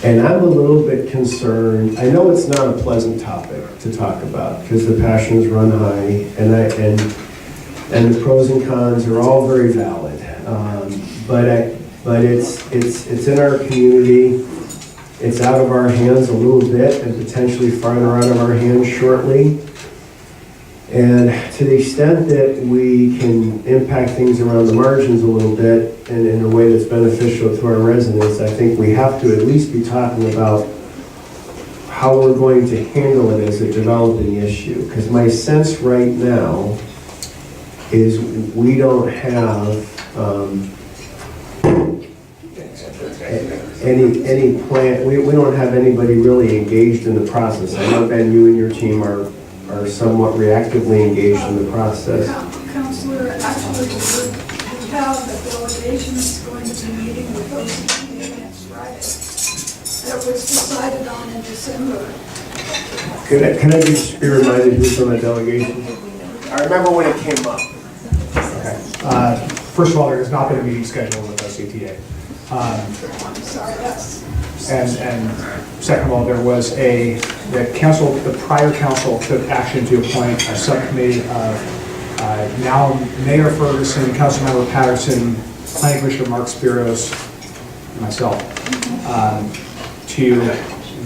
And I'm a little bit concerned. I know it's not a pleasant topic to talk about because the passions run high, and the pros and cons are all very valid. But it's in our community. It's out of our hands a little bit, and potentially farther out of our hands shortly. And to the extent that we can impact things around the margins a little bit and in a way that's beneficial to our residents, I think we have to at least be talking about how we're going to handle it as a developing issue. Because my sense right now is we don't have any plan, we don't have anybody really engaged in the process. I know, Ben, you and your team are somewhat reactively engaged in the process. Councilor, actually, we have a delegation that's going to be meeting with OCD next Friday. That was decided on in December. Can I just be reminded who's on that delegation? I remember when it came up. Okay. First of all, there has not been a meeting scheduled with OCTA. I'm sorry, yes. And second of all, the prior council took action to appoint a subcommittee of now Mayor Ferguson, Councilmember Patterson, Planning Commissioner Mark Spiros, and myself, to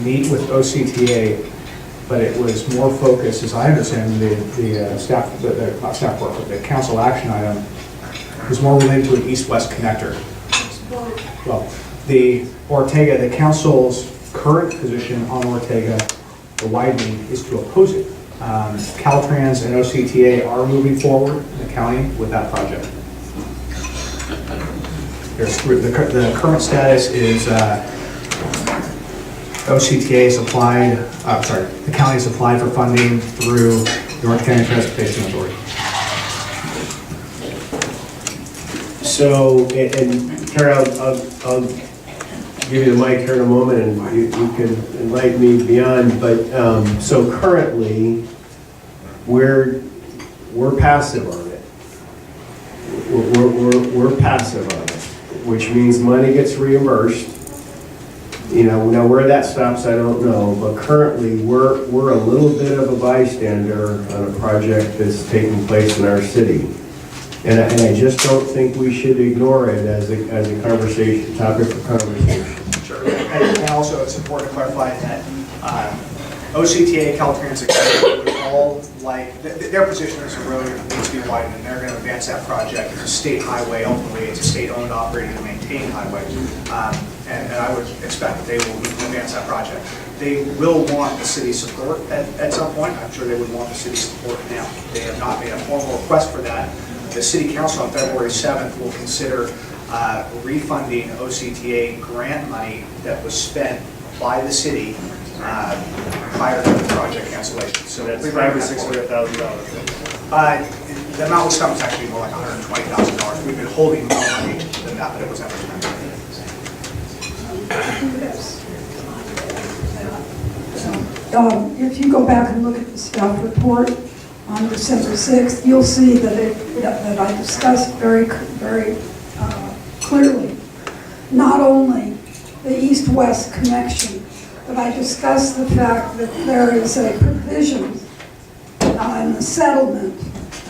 meet with OCTA, but it was more focused, as I understand, the council action item was more related to an east-west connector. Well, the council's current position on Ortega, the widening, is to oppose it. Caltrans and OCTA are moving forward in the county with that project. The current status is OCTA applied, the county has applied for funding through the North County Transportation Authority. So, and Kara, I'll give you the mic here in a moment, and you can enlighten me beyond. But so currently, we're passive on it. We're passive on it, which means money gets reimbursed. You know, now where that stops, I don't know. But currently, we're a little bit of a bystander on a project that's taking place in our city. And I just don't think we should ignore it as a conversation, topic for conversation. Sure. And also, it's important to clarify that OCTA, Caltrans, et cetera, would all like, their position is a road needs to be widened, and they're going to advance that project. It's a state highway. Ultimately, it's a state-owned, operated, and maintained highway. And I would expect that they will advance that project. They will want the city's support at some point. I'm sure they would want the city's support now. They have not made a formal request for that. The City Council on February 7th will consider refunding OCTA grant money that was spent by the city prior to the project cancellation. So That's $500,000 or $600,000. The amount was spent was actually more like $120,000. We've been holding more money than that, but it was never spent. If you go back and look at the staff report on December 6th, you'll see that that I discussed very clearly not only the east-west connection, but I discussed the fact that there is a provision in the settlement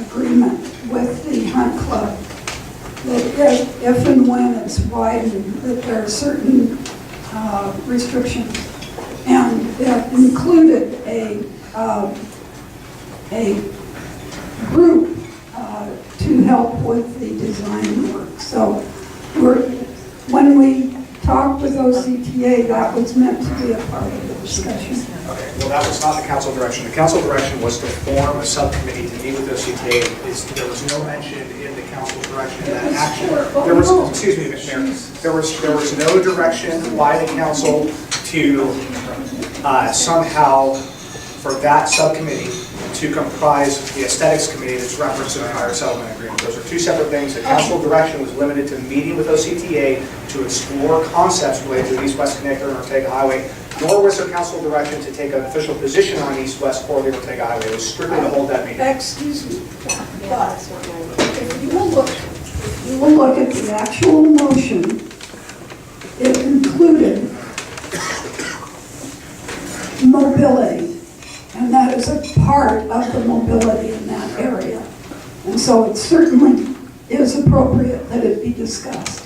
agreement with the Hunt Club that if and when it's widened, that there are certain restrictions, and it included a group to help with the design work. So when we talked with OCTA, that was meant to be a part of the discussion. Okay, well, that was not the council direction. The council direction was to form a subcommittee to meet with OCTA. There was no mention in the council direction that action. There was, excuse me, Mayor, there was no direction by the council to somehow for that subcommittee to comprise the aesthetics committee that's referenced in the prior settlement agreement. Those are two separate things. The council direction was limited to meeting with OCTA to explore concepts related to the East-West Connector and Ortega Highway, nor was there council direction to take an official position on East-West or the Ortega Highway. It was strictly to hold that meeting. Excuse me, but if you will look at the actual motion, it included so it certainly is appropriate that it be discussed.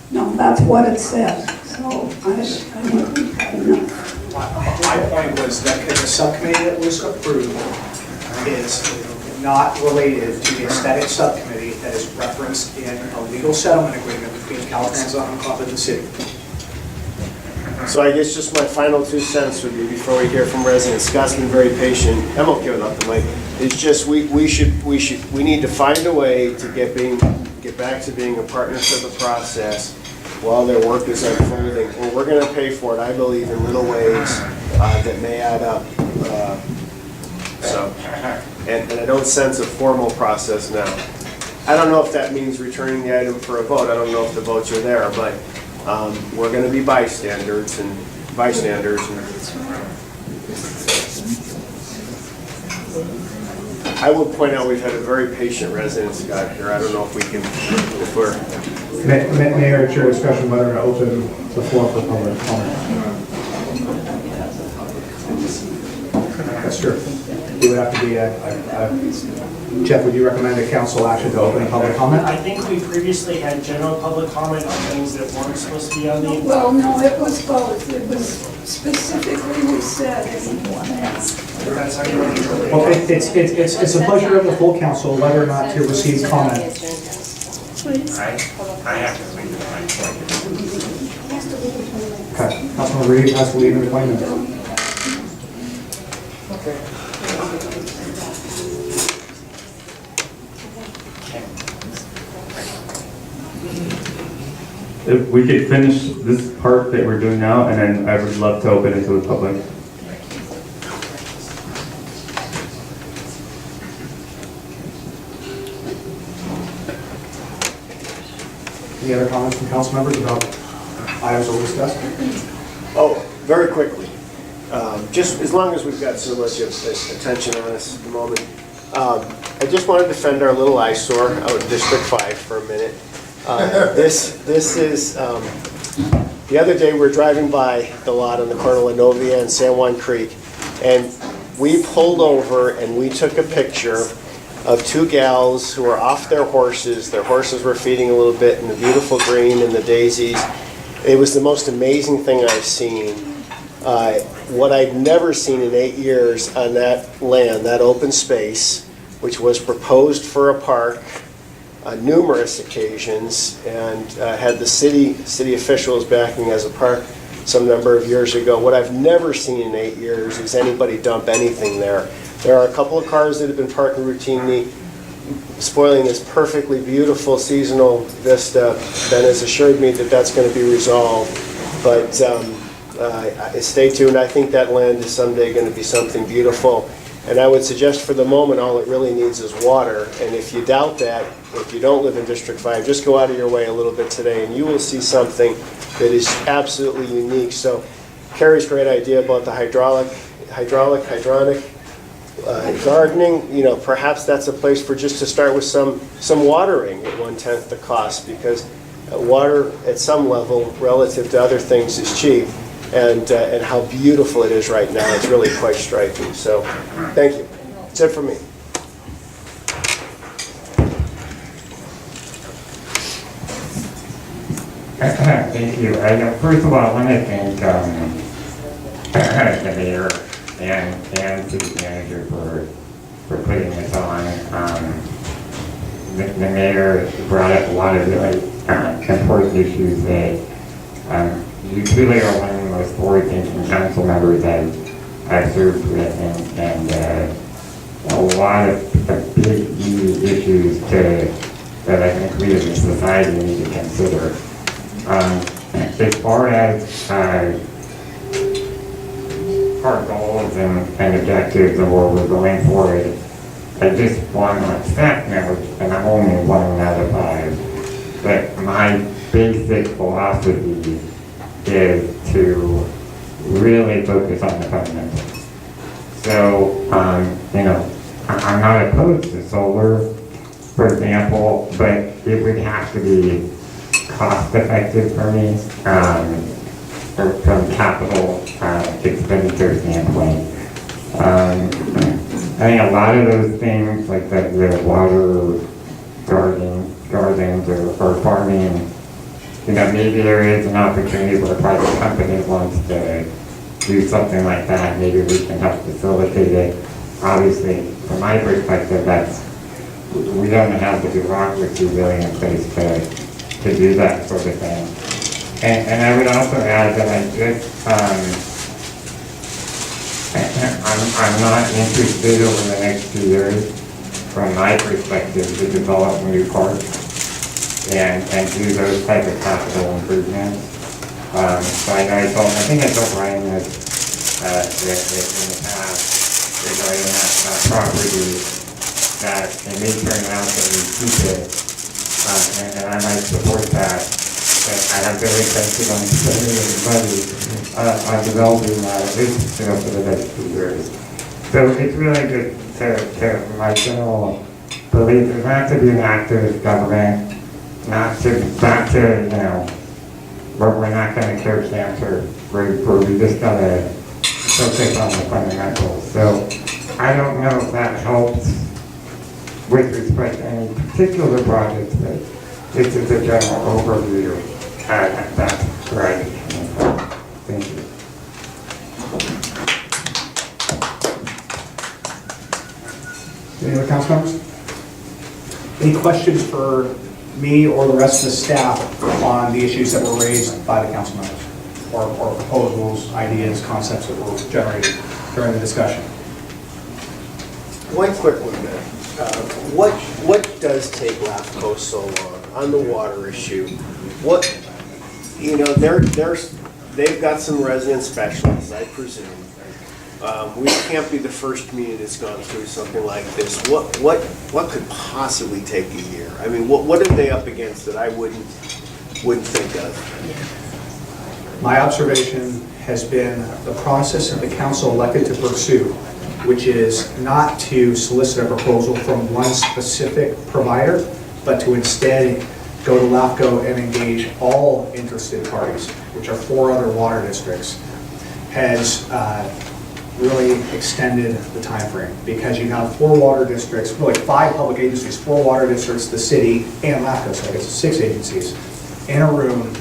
No, that's what it says, so I think we've had enough. My point was that the subcommittee that was approved is not related to the aesthetic subcommittee that is referenced in a legal settlement agreement between Caltrans and Uncompahgre and the city. So I guess just my final 2 cents would be, before we hear from residents, Scott's been very patient, I'm okay without the mic. It's just, we need to find a way to get back to being a partner to the process while their work is unfolding. And we're gonna pay for it, I believe, in little ways that may add up. And I don't sense a formal process now. I don't know if that means returning the item for a vote, I don't know if the votes are there, but we're gonna be bystanders. I will point out, we've had a very patient resident, Scott, here. I don't know if we can, if we're... Mayor, Chair, discussion whether to open the floor for public comment. That's true. It would have to be Jeff, would you recommend a council action to open a public comment? I think we previously had general public comment on things that weren't supposed to be on the agenda. Well, no, it was both. It was specifically, we said, That's how you want to do it. Well, it's the pleasure of the full council whether or not to receive comment. please. I have to leave at 9:20. Okay, Councilman Reed has to leave in 20 minutes. If we could finish this part that we're doing now, and then I would love to open it to the public. Any other comments from council members about items that were discussed? Oh, very quickly. Just as long as we've got so much attention on us at the moment. I just want to defend our little eyesore out in District 5 for a minute. This is, the other day we were driving by the lot on the corner of Lenovia and San Juan Creek, and we pulled over and we took a picture of two gals who were off their horses. Their horses were feeding a little bit in the beautiful green and the daisies. It was the most amazing thing I've seen. What I'd never seen in 8 years on that land, that open space, which was proposed for a park on numerous occasions and had the city officials backing as a park some number of years ago. What I've never seen in 8 years is anybody dump anything there. There are a couple of cars that have been parked routinely, spoiling this perfectly beautiful seasonal vista. Ben has assured me that that's going to be resolved, but stay tuned. I think that land is someday going to be something beautiful. And I would suggest for the moment, all it really needs is water. And if you doubt that, if you don't live in District 5, just go out of your way a little bit today and you will see something that is absolutely unique. So Carrie's great idea about the hydronic gardening, you know, perhaps that's a place for just to start with some watering at 1/10 the cost, because water at some level relative to other things is cheap. And how beautiful it is right now. It's really quite striking. So, thank you. That's it for me. Thank you. First of all, I want to thank the mayor and city manager for putting this on. The mayor brought up a lot of really important issues that you truly are one of the most forward-thinking council members I've served with, and a lot of big, new issues that I think we as a society need to consider. As far as our goals and objectives of where we're going forward, I just want to staff members, and I'm only one out of 5, but my basic philosophy is to really focus on the fundamentals. So, you know, I'm not opposed to solar, for example, but it would have to be cost effective for me from capital expenditure standpoint. think a lot of those things, like the water gardens or farming, maybe there is an opportunity where a private company wants to do something like that. Maybe we can help facilitate it. Obviously, from my perspective, we don't have the bureaucracy really in place to do that sort of thing. And I would also add that I'm not interested over the next 2 years, from my perspective, to develop new parks and do those type of capital improvements. So I think I told Ryan that in the past regarding that property, that it may turn out that we keep it, and I might support that. But I have very expensive on spending money on developing that, at least for the next 2 years. So it's really just to my general belief, there's not to be an active government, not to we're not going to cure cancer, we just got to focus on the fundamentals. So I don't know if that helps with respect to any particular projects, but it's just a general overview. That's right. Thank you. Any other council members? Any questions for me or the rest of the staff on the issues that were raised by the council members? Or proposals, ideas, concepts that were generated during the discussion? One quick one, man. What does take LAFCO so long on the water issue? They've got some resident specialists, I presume. We can't be the first community that's gone through something like this. What could possibly take a year? I mean, what are they up against that I wouldn't think of? My observation has been the process that the council elected to pursue, which is not to solicit a proposal from one specific provider, but to instead go to LAFCO and engage all interested parties, which are 4 other water districts, has really extended the time frame, because you have 4 water districts, really 5 public agencies, 4 water districts, the city, and LAFCO, so I guess 6 agencies, in a room,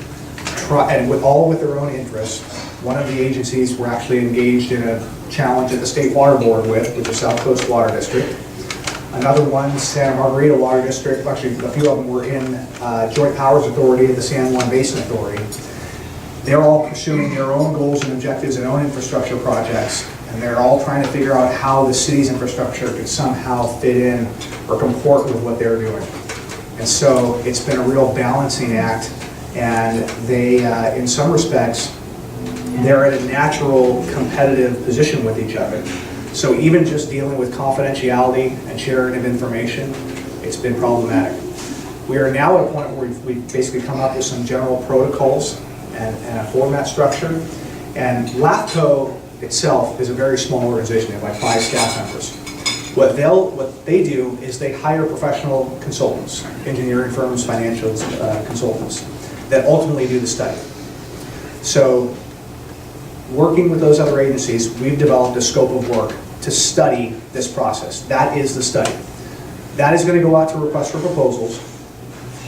and all with their own interests. One of the agencies were actually engaged in a challenge at the State Water Board with, which is South Coast Water District. Another one, Santa Margarita Water District, actually a few of them were in Joint Powers Authority and the San Juan Basin Authority. They're all pursuing their own goals and objectives and own infrastructure projects, and they're all trying to figure out how the city's infrastructure could somehow fit in or comport with what they're doing. And so it's been a real balancing act, and they, in some respects, they're in a natural competitive position with each other. So even just dealing with confidentiality and sharing of information, it's been problematic. We are now at a point where we've basically come up with some general protocols and a format structure. And LAFCO itself is a very small organization. They have like 5 staff members. What they do is they hire professional consultants, engineering firms, financial consultants, that ultimately do the study. So working with those other agencies, we've developed a scope of work to study this process. That is the study. That is going to go out to request for proposals.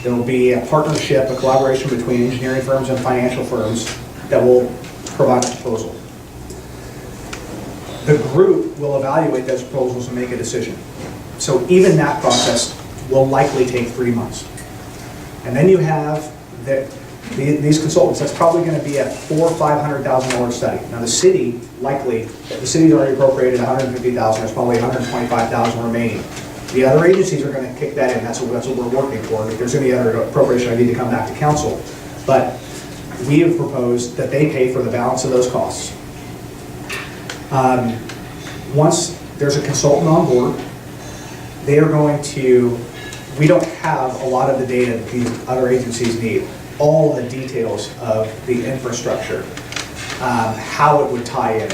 There will be a partnership, a collaboration between engineering firms and financial firms that will provide a proposal. The group will evaluate those proposals and make a decision. So even that process will likely take 3 months. And then you have these consultants. That's probably going to be a $400,000 or $500,000 study. Now the city, likely, the city's already appropriated $150,000. There's probably $125,000 remaining. The other agencies are going to kick that in. That's what we're working for. If there's any other appropriation, I need to come back to council. But we have proposed that they pay for the balance of those costs. Once there's a consultant on board, they are going to, we don't have a lot of the data that these other agencies need. All the details of the infrastructure, how it would tie in,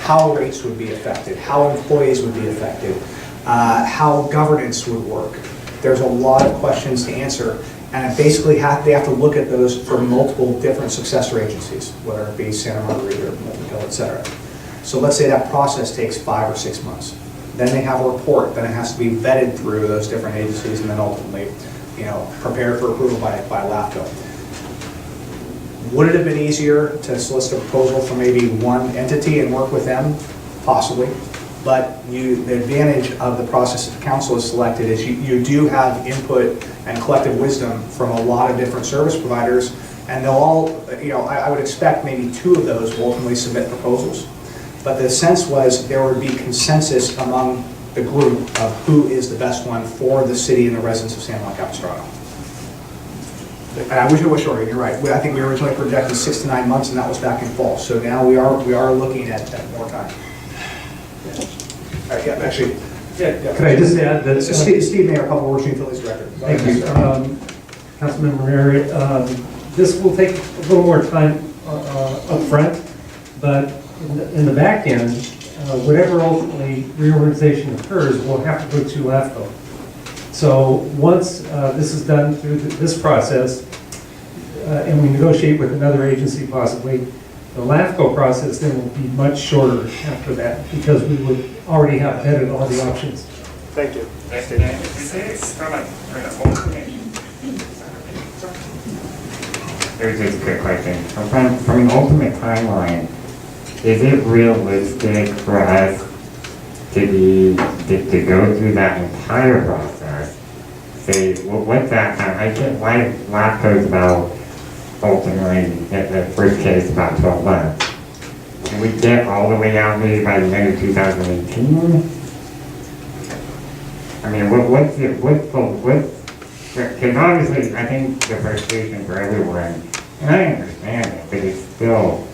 how rates would be affected, how employees would be affected, how governance would work. There's a lot of questions to answer, and basically they have to look at those from multiple different successor agencies, whether it be Santa Margarita or Milton Hill, et cetera. So let's say that process takes 5 or 6 months. then they have a report, then it has to be vetted through those different agencies, and then ultimately, prepared for approval by LAFCO. Would it have been easier to solicit a proposal for maybe one entity and work with them? Possibly. But the advantage of the process that the council has selected is you do have input and collective wisdom from a lot of different service providers, and they'll all, I would expect maybe 2 of those will ultimately submit proposals. But the sense was there would be consensus among the group of who is the best one for the city and the residents of San Juan Capistrano. And I wish it was shorter, you're right. I think we originally projected 6 to 9 months, and that was back in fall. So now we are looking at more time. Yeah, actually, yeah. Could I just add that? Steve Mayer, Public Works Utilities Director. Thank you. Councilmember Murray, this will take a little more time up front, but in the back end, whatever ultimately reorganization occurs, will have to go to LAFCO. So once this is done through this process, and we negotiate with another agency possibly, the LAFCO process then will be much shorter after that, because we would already have vetted all the options. Thank you. Here's just a quick question. From an ultimate timeline, is it realistic for us to go through that entire process? Say, what's that time? I get why LAFCO's about ultimately, in the first case, about 12 months. Can we get all the way out maybe by the end of 2018? I mean, because obviously, I think the frustration for everyone, and I understand it, but it's still,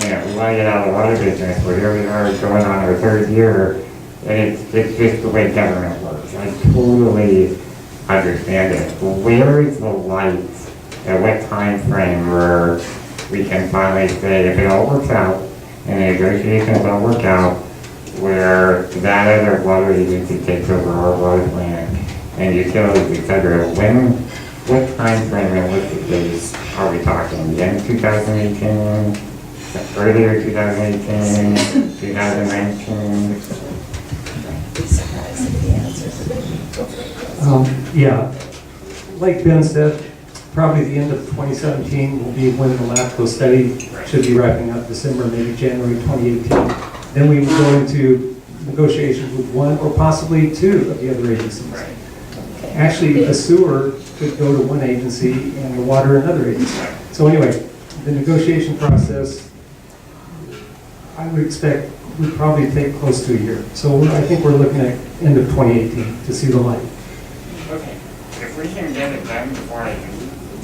we want to get out of the water business, where here we are going on our 3rd year, and it's just the way government works. I totally understand it. But where is the light? At what time frame where we can finally say, if it all works out, and the negotiations all work out, where that other water agency takes over our water plant and utilities, et cetera, what time frame realistically are we talking? The end of 2018, earlier 2018, 2019? Yeah, like Ben said, probably the end of 2017 will be when the LAFCO study should be wrapping up, December, maybe January 2018. Then we will go into negotiations with 1 or possibly 2 of the other agencies. Actually, the sewer could go to 1 agency and the water another agency. So anyway, the negotiation process, I would expect, would probably take close to a year. So I think we're looking at end of 2018 to see the light. Okay, if we can get it done before I leave,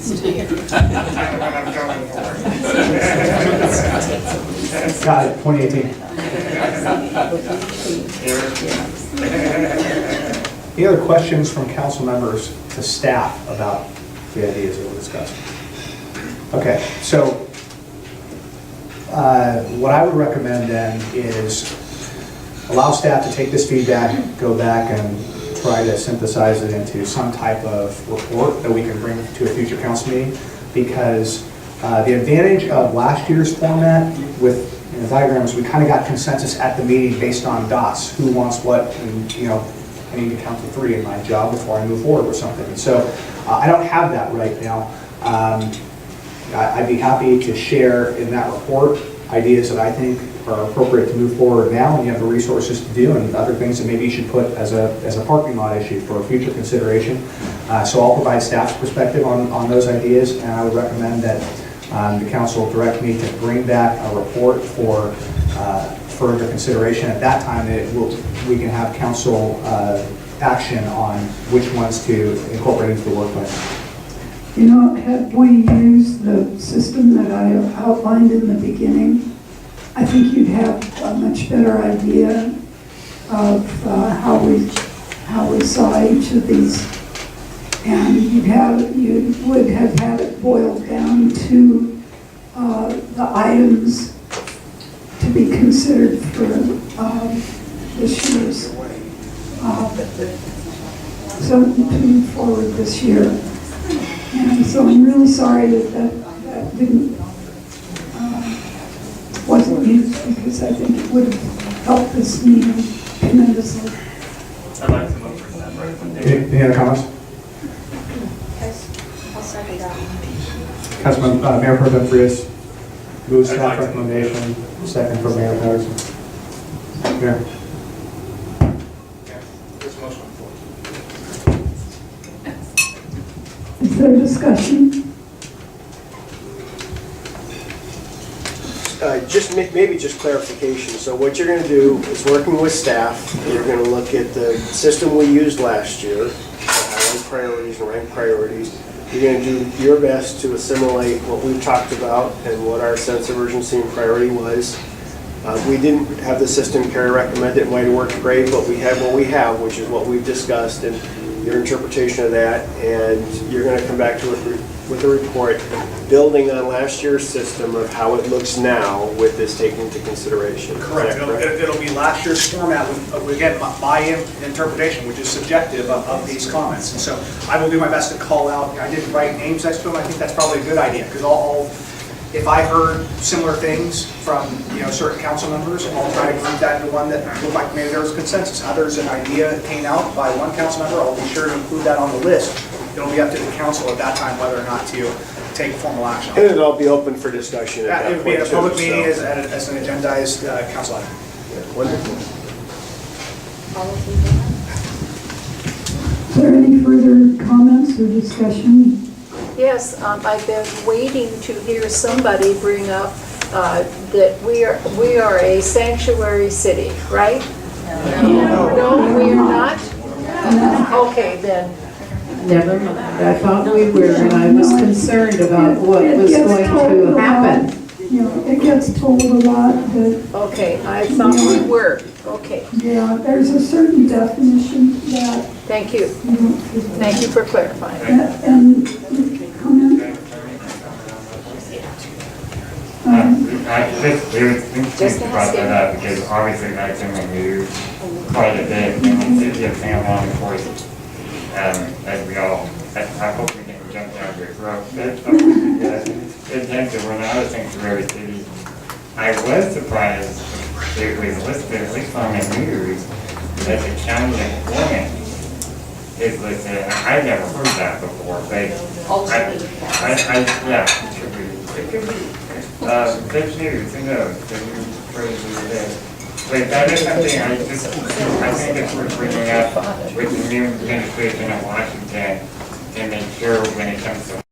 that's what I'm going for. Got it, 2018. Any other questions from council members to staff about the ideas that were discussed? Okay, so what I would recommend then is allow staff to take this feedback, go back and try to synthesize it into some type of report that we can bring to a future council meeting, because the advantage of last year's format with diagrams, we kind of got consensus at the meeting based on dots, who wants what, and I need to count to 3 in my job before I move forward with something. And so I don't have that right now. I'd be happy to share in that report ideas that I think are appropriate to move forward now, and you have the resources to do, and other things that maybe you should put as a parking lot issue for future consideration. So I'll provide staff's perspective on those ideas, and I would recommend that the council direct me to bring back a report for further consideration. At that time, we can have council action on which ones to incorporate into the work plan. Had we used the system that I outlined in the beginning, I think you'd have a much better idea of how we saw each of these, and you would have had it boiled down to the items to be considered for this year's, so to move forward this year. And so I'm really sorry that didn't, wasn't used, because I think it would have helped this meeting tremendously. recommendation. Any other comments? I'll second that. Councilman, Mayor Pro Tem Frias moves staff recommendation, second from Mayor Patterson. Mayor. There's a motion on the floor. Is there discussion? Maybe just clarification. So what you're gonna do is working with staff, you're gonna look at the system we used last year, highlight priorities and rank priorities. You're gonna do your best to assimilate what we've talked about and what our sense of urgency and priority was. We didn't have the system Carrie recommended, it might have worked great, but we have what we have, which is what we've discussed, and your interpretation of that, and you're gonna come back to it with a report, building on last year's system of how it looks now with this taken into consideration. Is that Correct. It'll be last year's format with, again, my interpretation, which is subjective of these comments. And so I will do my best to call out, I didn't write names next to them, I think that's probably a good idea, because if I heard similar things from, certain council members, I'll try to group that into one that looked like maybe there was consensus. Others, an idea came out by one council member, I'll be sure to include that on the list. It'll be up to the council at that time whether or not to take formal action. And it'll be open for discussion at It that would be point a public too, meeting so. as an agendized council item. Yeah, wonderful. All those in favor? Is there any further comments or discussion? Yes, I've been waiting to hear somebody bring up that we are a sanctuary city, right? No, we are not? Okay, then. Never mind. I thought we were, and I was concerned about what It was gets going told a to lot. happen. It gets told a lot, but Okay, I thought we were. Okay, yeah, there's a certain definition that, thank you. Thank you for clarifying. and comment? It was interesting to brought that up because obviously that's in the news quite a bit in the city of San Juan, of course. As we all, I hope we can jump down to growth. It tends to run out of sanctuary cities. I was surprised it was listed, at least on the news, that the county employment is listed. I've never heard that before, but yeah, it could be. Fake news, who knows? The news phrases there. But that is something I think it's worth bringing up with the new administration in Washington to make sure when it comes to